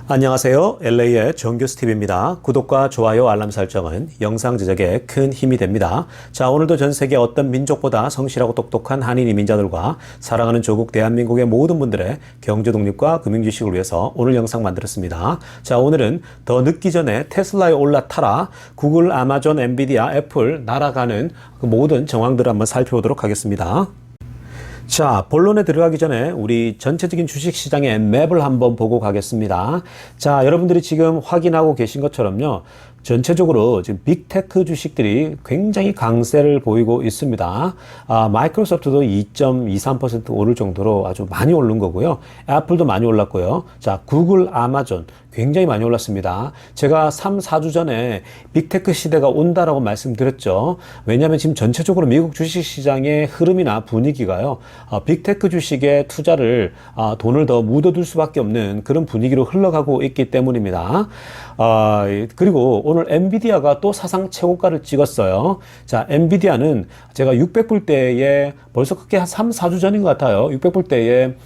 안녕하세요. LA의 정규스티브입니다. 구독과 좋아요, 알람 설정은 영상 제작에 큰 힘이 됩니다. 자, 오늘도 전 세계 어떤 민족보다 성실하고 똑똑한 한인 이민자들과 사랑하는 조국 대한민국의 모든 분들의 경제 독립과 금융지식을 위해서 오늘 영상 만들었습니다. 자, 오늘은 더 늦기 전에 테슬라에 올라타라, 구글, 아마존, 엔비디아, 애플 날아가는 그 모든 정황들을 한번 살펴보도록 하겠습니다. 자, 본론에 들어가기 전에 우리 전체적인 주식시장의 맵을 한번 보고 가겠습니다. 자, 여러분들이 지금 확인하고 계신 것처럼요. 전체적으로 지금 빅테크 주식들이 굉장히 강세를 보이고 있습니다. 마이크로소프트도 2.23% 오를 정도로 아주 많이 오른 거고요. 애플도 많이 올랐고요. 자, 구글, 아마존 굉장히 많이 올랐습니다. 제가 3, 4주 전에 빅테크 시대가 온다라고 말씀드렸죠. 왜냐하면 지금 전체적으로 미국 주식시장의 흐름이나 분위기가요. 빅테크 주식에 투자를 돈을 더 묻어둘 수밖에 없는 그런 분위기로 흘러가고 있기 때문입니다. 그리고 오늘 엔비디아가 또 사상 최고가를 찍었어요. 자, 엔비디아는 제가 600불대에 벌써 그게 한 3, 4주 전인 것 같아요. 600불대에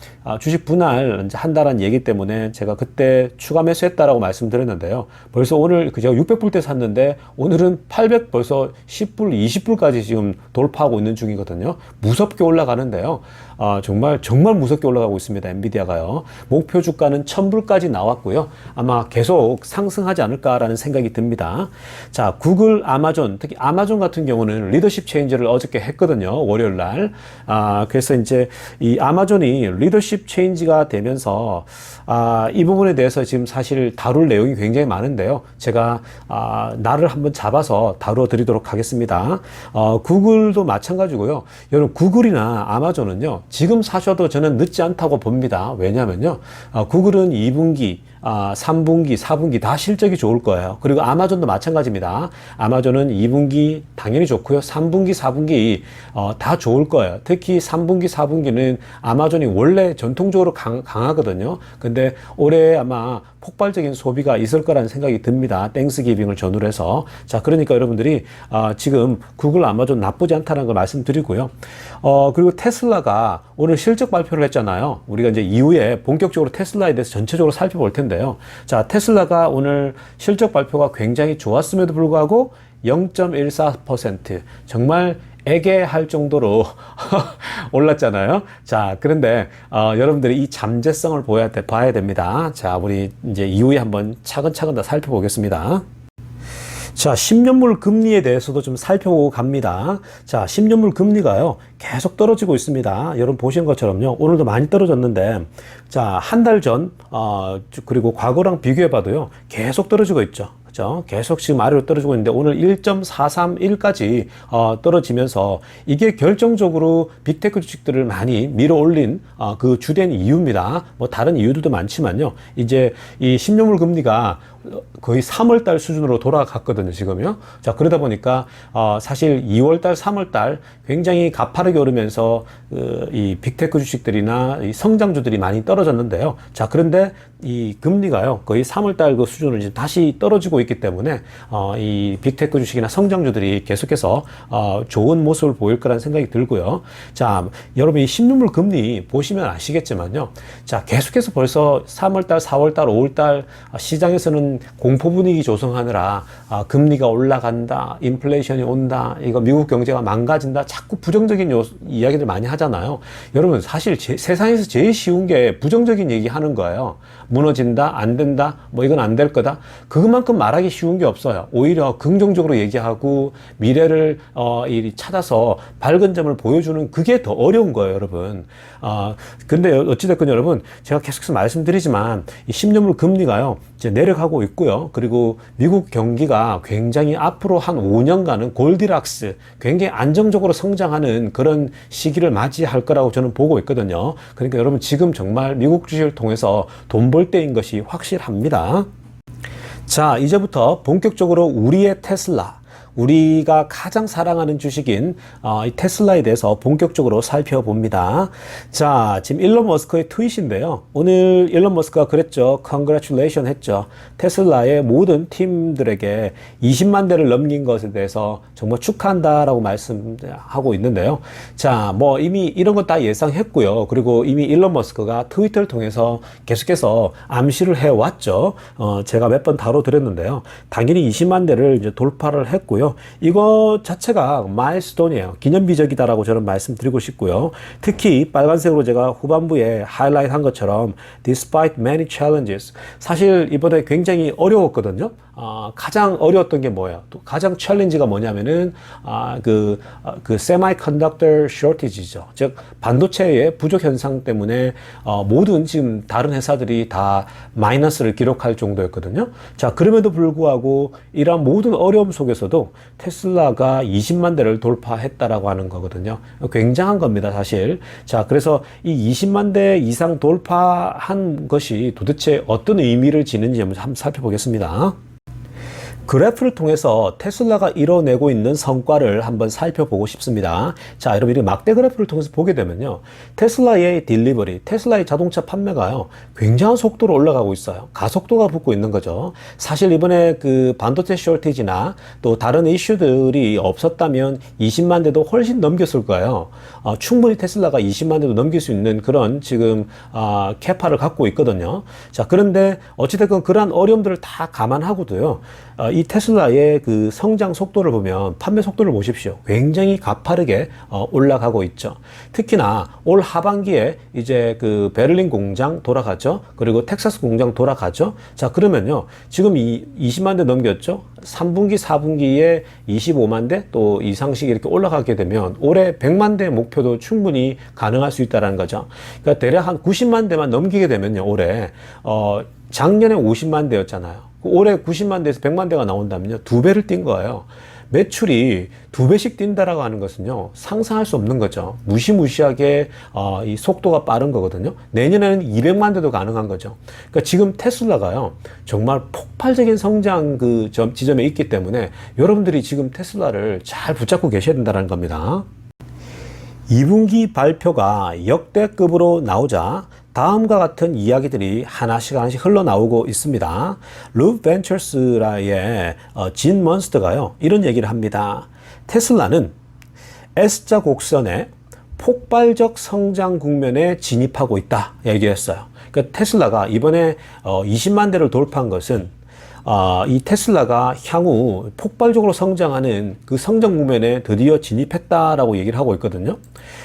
주식 분할 이제 한다는 얘기 때문에 제가 그때 추가 매수했다라고 말씀드렸는데요. 벌써 오늘 제가 600불대 샀는데 오늘은 800 벌써 10불, 20불까지 지금 돌파하고 있는 중이거든요. 무섭게 올라가는데요. 정말 무섭게 올라가고 있습니다. 엔비디아가요. 목표 주가는 1000불까지 나왔고요. 아마 계속 상승하지 않을까라는 생각이 듭니다. 자, 구글, 아마존, 특히 아마존 같은 경우는 리더십 체인지를 어저께 했거든요. 월요일 날. 그래서 이제 이 아마존이 리더십 체인지가 되면서 이 부분에 대해서 지금 사실 다룰 내용이 굉장히 많은데요. 제가 날을 한번 잡아서 다루어 드리도록 하겠습니다. 구글도 마찬가지고요. 여러분, 구글이나 아마존은요, 지금 사셔도 저는 늦지 않다고 봅니다. 왜냐면요, 구글은 2분기, 3분기, 4분기 다 실적이 좋을 거예요. 그리고 아마존도 마찬가지입니다. 아마존은 2분기 당연히 좋고요. 3분기, 4분기 다 좋을 거예요. 특히 3분기, 4분기는 아마존이 원래 전통적으로 강하거든요. 근데 올해 아마 폭발적인 소비가 있을 거라는 생각이 듭니다. 땡스기빙을 전후로 해서. 자, 그러니까 여러분들이 지금 구글, 아마존 나쁘지 않다는 걸 말씀드리고요. 그리고 테슬라가 오늘 실적 발표를 했잖아요. 우리가 이제 이후에 본격적으로 테슬라에 대해서 전체적으로 살펴볼 텐데요. 자, 테슬라가 오늘 실적 발표가 굉장히 좋았음에도 불구하고 0.14% 정말 애괴할 정도로 올랐잖아요. 자, 그런데 여러분들이 이 잠재성을 봐야 됩니다. 자, 우리 이제 이후에 한번 차근차근 다 살펴보겠습니다. 자, 10년물 금리에 대해서도 좀 살펴보고 갑니다. 자, 10년물 금리가요, 계속 떨어지고 있습니다. 여러분 보시는 것처럼요, 오늘도 많이 떨어졌는데, 자, 한 달 전, 그리고 과거랑 비교해 봐도요, 계속 떨어지고 있죠. 그죠? 계속 지금 아래로 떨어지고 있는데, 오늘 1.431까지, 떨어지면서, 이게 결정적으로 빅테크 주식들을 많이 밀어 올린, 그 주된 이유입니다. 뭐, 다른 이유들도 많지만요, 이제 이 10년물 금리가 거의 3월달 수준으로 돌아갔거든요, 지금요. 자, 그러다 보니까, 사실 2월달, 3월달 굉장히 가파르게 오르면서, 이 빅테크 주식들이나 이 성장주들이 많이 떨어졌는데요. 자, 그런데 이 금리가요, 거의 3월달 그 수준으로 이제 다시 떨어지고 있기 때문에, 이 빅테크 주식이나 성장주들이 계속해서, 좋은 모습을 보일 거라는 생각이 들고요. 자, 여러분 이 10년물 금리 보시면 아시겠지만요. 자, 계속해서 벌써 3월달, 4월달, 5월달 시장에서는 공포 분위기 조성하느라 금리가 올라간다, 인플레이션이 온다, 이거 미국 경제가 망가진다, 자꾸 부정적인 이야기들 많이 하잖아요. 여러분 사실 세상에서 제일 쉬운 게 부정적인 얘기 하는 거예요. 무너진다, 안 된다, 뭐 이건 안 될 거다. 그것만큼 말하기 쉬운 게 없어요. 오히려 긍정적으로 얘기하고 미래를 찾아서 밝은 점을 보여주는 그게 더 어려운 거예요, 여러분. 근데 어찌됐건 여러분, 제가 계속해서 말씀드리지만 이 10년물 금리가요, 이제 내려가고 있고요. 그리고 미국 경기가 굉장히 앞으로 한 5년간은 골디락스, 굉장히 안정적으로 성장하는 그런 시기를 맞이할 거라고 저는 보고 있거든요. 그러니까 여러분 지금 정말 미국 주식을 통해서 돈 벌 때인 것이 확실합니다. 자, 이제부터 본격적으로 우리의 테슬라, 우리가 가장 사랑하는 주식인 이 테슬라에 대해서 본격적으로 살펴봅니다. 자, 지금 일론 머스크의 트윗인데요. 오늘 일론 머스크가 그랬죠. Congratulation 했죠. 테슬라의 모든 팀들에게 20만 대를 넘긴 것에 대해서 정말 축하한다라고 말씀하고 있는데요. 자, 뭐 이미 이런 것 다 예상했고요. 그리고 이미 일론 머스크가 트위터를 통해서 계속해서 암시를 해왔죠. 제가 몇 번 다뤄드렸는데요. 당연히 20만 대를 이제 돌파를 했고요. 이거 자체가 마일스톤이에요. 기념비적이다라고 저는 말씀드리고 싶고요. 특히 빨간색으로 제가 후반부에 하이라이트 한 것처럼 Despite many challenges, 사실 이번에 굉장히 어려웠거든요. 가장 어려웠던 게 뭐예요? 또 가장 챌린지가 뭐냐면은 그 semiconductor shortage죠. 즉 반도체의 부족 현상 때문에 모든 지금 다른 회사들이 다 마이너스를 기록할 정도였거든요. 자, 그럼에도 불구하고 이러한 모든 어려움 속에서도 테슬라가 20만 대를 돌파했다라고 하는 거거든요. 굉장한 겁니다, 사실. 자, 그래서 이 20만 대 이상 돌파한 것이 도대체 어떤 의미를 지는지 한번 살펴보겠습니다. 그래프를 통해서 테슬라가 이뤄내고 있는 성과를 한번 살펴보고 싶습니다. 자, 여러분, 이 막대 그래프를 통해서 보게 되면요. 테슬라의 딜리버리, 테슬라의 자동차 판매가요, 굉장한 속도로 올라가고 있어요. 가속도가 붙고 있는 거죠. 사실 이번에 그 반도체 쇼티지나 또 다른 이슈들이 없었다면 20만 대도 훨씬 넘겼을 거예요. 충분히 테슬라가 20만 대도 넘길 수 있는 그런 지금 캐파를 갖고 있거든요. 자, 그런데 어찌됐건 그러한 어려움들을 다 감안하고도요. 이 테슬라의 그 성장 속도를 보면 판매 속도를 보십시오. 굉장히 가파르게 올라가고 있죠. 특히나 올 하반기에 이제 그 베를린 공장 돌아가죠. 그리고 텍사스 공장 돌아가죠. 자, 그러면요. 지금 20만 대 넘겼죠. 3분기, 4분기에 25만 대 또 이상씩 이렇게 올라가게 되면 올해 100만 대 목표도 충분히 가능할 수 있다는 거죠. 그러니까 대략 한 90만 대만 넘기게 되면요. 올해 작년에 50만 대였잖아요. 올해 90만 대에서 100만 대가 나온다면요. 2배를 뛴 거예요. 매출이 2배씩 뛴다라고 하는 것은요. 상상할 수 없는 거죠. 무시무시하게 이 속도가 빠른 거거든요. 내년에는 200만 대도 가능한 거죠. 그러니까 지금 테슬라가요. 정말 폭발적인 성장 그 지점에 있기 때문에 여러분들이 지금 테슬라를 잘 붙잡고 계셔야 된다는 겁니다. 2분기 발표가 역대급으로 나오자 다음과 같은 이야기들이 하나씩 흘러나오고 있습니다. 루벤처스라의 진 먼스터가요, 이런 얘기를 합니다. 테슬라는 S자 곡선의 폭발적 성장 국면에 진입하고 있다 얘기했어요. 그러니까 테슬라가 이번에 20만 대를 돌파한 것은 이 테슬라가 향후 폭발적으로 성장하는 그 성장 국면에 드디어 진입했다라고 얘기를 하고 있거든요.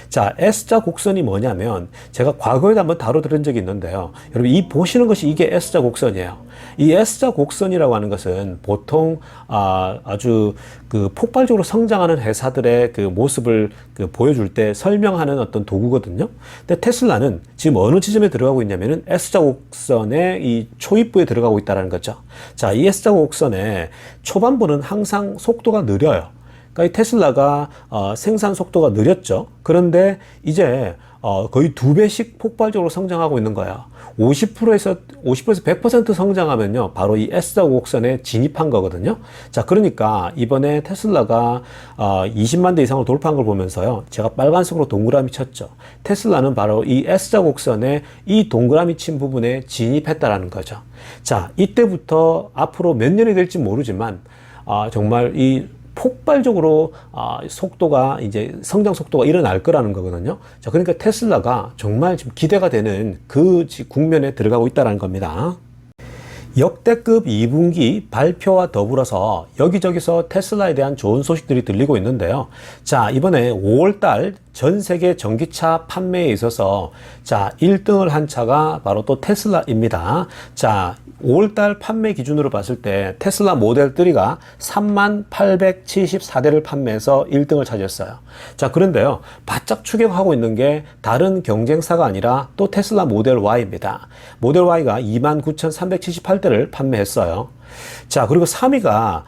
자, S자 곡선이 뭐냐면 제가 과거에도 한번 다뤄드린 적이 있는데요. 여러분, 이 보시는 것이 이게 S자 곡선이에요. 이 S자 곡선이라고 하는 것은 보통 아주 그 폭발적으로 성장하는 회사들의 그 모습을 보여줄 때 설명하는 어떤 도구거든요. 근데 테슬라는 지금 어느 지점에 들어가고 있냐면은 S자 곡선의 이 초입부에 들어가고 있다는 거죠. 자, 이 S자 곡선의 초반부는 항상 속도가 느려요. 그러니까 이 테슬라가 생산 속도가 느렸죠. 그런데 이제 거의 2배씩 폭발적으로 성장하고 있는 거야. 50%에서 100% 성장하면요, 바로 이 S자 곡선에 진입한 거거든요. 자, 그러니까 이번에 테슬라가 20만 대 이상을 돌파한 걸 보면서요, 제가 빨간색으로 동그라미 쳤죠. 테슬라는 바로 이 S자 곡선에 이 동그라미 친 부분에 진입했다라는 거죠. 자, 이때부터 앞으로 몇 년이 될지 모르지만 정말 이 폭발적으로 속도가 이제 성장 속도가 일어날 거라는 거거든요. 자, 그러니까 테슬라가 정말 지금 기대가 되는 그 국면에 들어가고 있다는 겁니다. 역대급 2분기 발표와 더불어서 여기저기서 테슬라에 대한 좋은 소식들이 들리고 있는데요. 자, 이번에 5월달 전 세계 전기차 판매에 있어서 자, 1등을 한 차가 바로 또 테슬라입니다. 자, 5월달 판매 기준으로 봤을 때 테슬라 모델 3가 3874대를 판매해서 1등을 차지했어요. 자, 그런데요, 바짝 추격하고 있는 게 다른 경쟁사가 아니라 또 테슬라 모델 Y입니다. 모델 Y가 29,378대를 판매했어요. 자, 그리고 3위가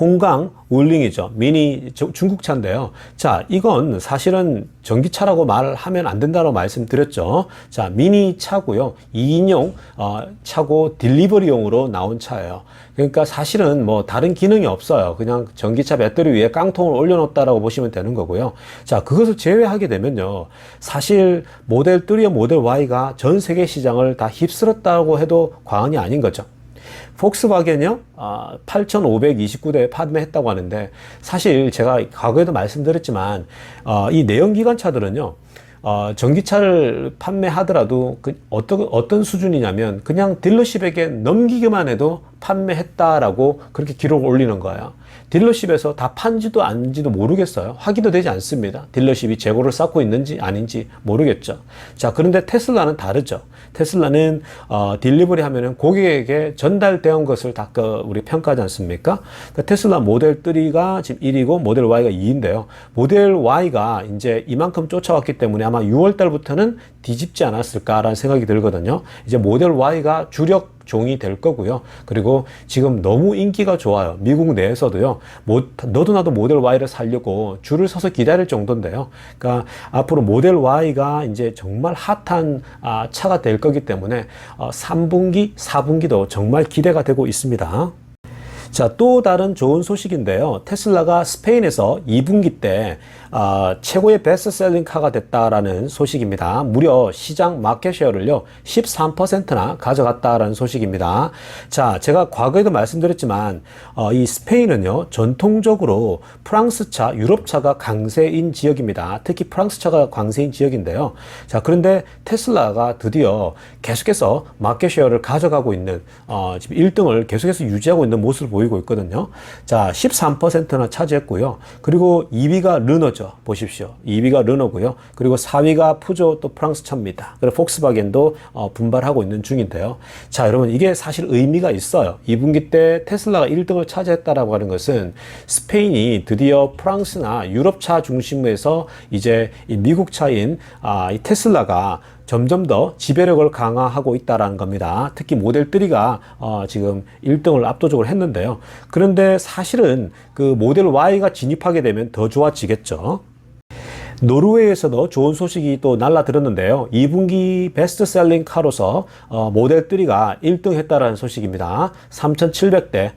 홍강 울링이죠. 미니 중국차인데요. 자, 이건 사실은 전기차라고 말하면 안 된다고 말씀드렸죠. 자, 미니 차고요. 2인용 차고 딜리버리용으로 나온 차예요. 그러니까 사실은 뭐 다른 기능이 없어요. 그냥 전기차 배터리 위에 깡통을 올려놓았다라고 보시면 되는 거고요. 자, 그것을 제외하게 되면요. 사실 모델 3와 모델 Y가 전 세계 시장을 다 휩쓸었다고 해도 과언이 아닌 거죠. 폭스바겐이요? 8,529대 판매했다고 하는데, 사실 제가 과거에도 말씀드렸지만 이 내연기관차들은요, 전기차를 판매하더라도 어떤 수준이냐면 그냥 딜러십에게 넘기기만 해도 판매했다라고 그렇게 기록을 올리는 거예요. 딜러십에서 다 판지도 아닌지도 모르겠어요. 확인도 되지 않습니다. 딜러십이 재고를 쌓고 있는지 아닌지 모르겠죠. 자, 그런데 테슬라는 다르죠. 테슬라는 딜리버리 하면은 고객에게 전달되는 것을 다 우리 평가하지 않습니까? 그러니까 테슬라 모델 3가 지금 1위고 모델 Y가 2인데요. 모델 Y가 이제 이만큼 쫓아왔기 때문에 아마 6월 달부터는 뒤집지 않았을까라는 생각이 들거든요. 이제 모델 Y가 주력 종이 될 거고요. 그리고 지금 너무 인기가 좋아요. 미국 내에서도요. 너도 나도 모델 Y를 사려고 줄을 서서 기다릴 정도인데요. 그러니까 앞으로 모델 Y가 이제 정말 핫한 차가 될 거기 때문에 3분기, 4분기도 정말 기대가 되고 있습니다. 자, 또 다른 좋은 소식인데요. 테슬라가 스페인에서 2분기 때 최고의 베스트셀링 카가 됐다라는 소식입니다. 무려 시장 마켓쉐어를요 13%나 가져갔다라는 소식입니다. 자, 제가 과거에도 말씀드렸지만 이 스페인은요 전통적으로 프랑스차, 유럽차가 강세인 지역입니다. 특히 프랑스차가 강세인 지역인데요. 자, 그런데 테슬라가 드디어 계속해서 마켓쉐어를 가져가고 있는 지금 1등을 계속해서 유지하고 있는 모습을 보이고 있거든요. 자, 13%나 차지했고요. 그리고 2위가 르노죠. 보십시오. 2위가 르노고요. 그리고 4위가 푸조, 또 프랑스 차입니다. 그리고 폭스바겐도 분발하고 있는 중인데요. 자, 여러분, 이게 사실 의미가 있어요. 2분기 때 테슬라가 1등을 차지했다라고 하는 것은 스페인이 드디어 프랑스나 유럽차 중심에서 이제 이 미국 차인 이 테슬라가 점점 더 지배력을 강화하고 있다라는 겁니다. 특히 모델 3가 지금 1등을 압도적으로 했는데요. 그런데 사실은 그 모델 Y가 진입하게 되면 더 좋아지겠죠. 노르웨이에서도 좋은 소식이 또 날라들었는데요. 2분기 베스트셀링 카로서 모델 3가 1등 했다라는 소식입니다. 3,700대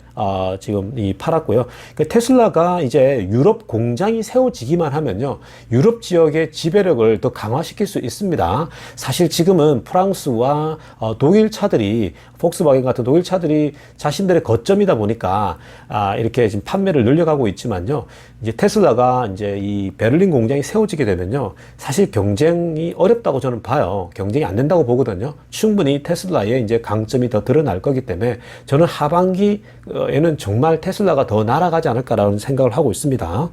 지금 팔았고요. 그러니까 테슬라가 이제 유럽 공장이 세워지기만 하면요, 유럽 지역의 지배력을 더 강화시킬 수 있습니다. 사실 지금은 프랑스와 독일 차들이, 폭스바겐 같은 독일 차들이 자신들의 거점이다 보니까 이렇게 지금 판매를 늘려가고 있지만요, 이제 테슬라가 이제 이 베를린 공장이 세워지게 되면요, 사실 경쟁이 어렵다고 저는 봐요. 경쟁이 안 된다고 보거든요. 충분히 테슬라의 이제 강점이 더 드러날 거기 때문에 저는 하반기에는 정말 테슬라가 더 날아가지 않을까라는 생각을 하고 있습니다.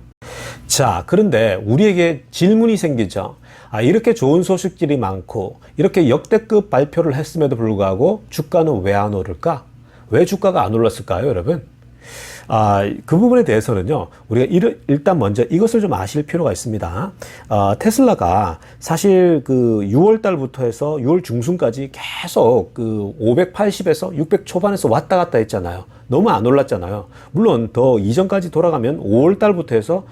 자, 그런데 우리에게 질문이 생기죠. 이렇게 좋은 소식들이 많고 이렇게 역대급 발표를 했음에도 불구하고 주가는 왜 안 오를까? 왜 주가가 안 올랐을까요, 여러분? 그 부분에 대해서는요, 우리가 일단 먼저 이것을 좀 아실 필요가 있습니다. 테슬라가 사실 그 6월 달부터 해서 6월 중순까지 계속 그 580에서 600 초반에서 왔다 갔다 했잖아요. 너무 안 올랐잖아요. 물론 더 이전까지 돌아가면 5월 달부터 해서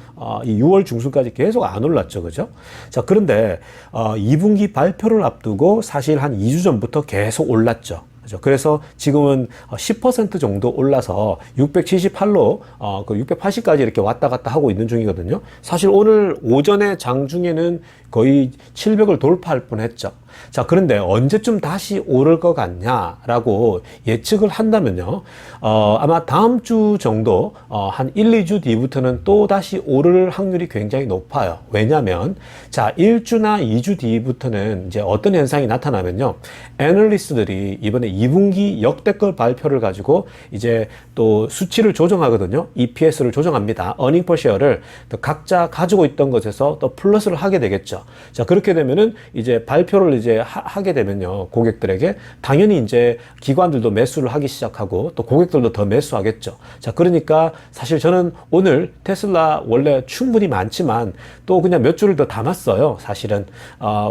이 6월 중순까지 계속 안 올랐죠. 그죠? 자, 그런데 2분기 발표를 앞두고 사실 한 2주 전부터 계속 올랐죠. 그래서 지금은 10% 정도 올라서 678로 그 680까지 이렇게 왔다 갔다 하고 있는 중이거든요. 사실 오늘 오전에 장중에는 거의 700을 돌파할 뻔했죠. 자, 그런데 언제쯤 다시 오를 것 같냐라고 예측을 한다면요, 아마 다음 주 정도, 한 1, 2주 뒤부터는 또 다시 오를 확률이 굉장히 높아요. 왜냐면, 자, 1주나 2주 뒤부터는 이제 어떤 현상이 나타나면요, 애널리스트들이 이번에 2분기 역대급 발표를 가지고 이제 또 수치를 조정하거든요. EPS를 조정합니다. earning per share를 각자 가지고 있던 것에서 또 플러스를 하게 되겠죠. 자, 그렇게 되면은 이제 발표를 이제 하게 되면요, 고객들에게 당연히 이제 기관들도 매수를 하기 시작하고 또 고객들도 더 매수하겠죠. 자, 그러니까 사실 저는 오늘 테슬라 원래 충분히 많지만 또 그냥 몇 주를 더 담았어요. 사실은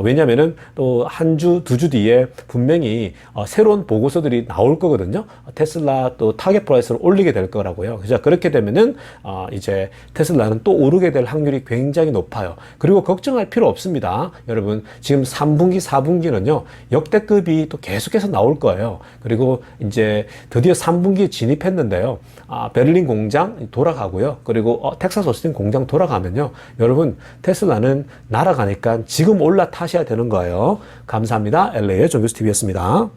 왜냐면은 또 한 주, 두 주 뒤에 분명히 새로운 보고서들이 나올 거거든요. 테슬라 또 타겟 프라이스를 올리게 될 거라고요. 그래서 그렇게 되면은 이제 테슬라는 또 오르게 될 확률이 굉장히 높아요. 그리고 걱정할 필요 없습니다. 여러분, 지금 3분기, 4분기는요, 역대급이 또 계속해서 나올 거예요. 그리고 이제 드디어 3분기에 진입했는데요. 베를린 공장 돌아가고요. 그리고 텍사스 오스틴 공장 돌아가면요, 여러분, 테슬라는 날아가니까 지금 올라타셔야 되는 거예요. 감사합니다. LA의 종교스TV였습니다.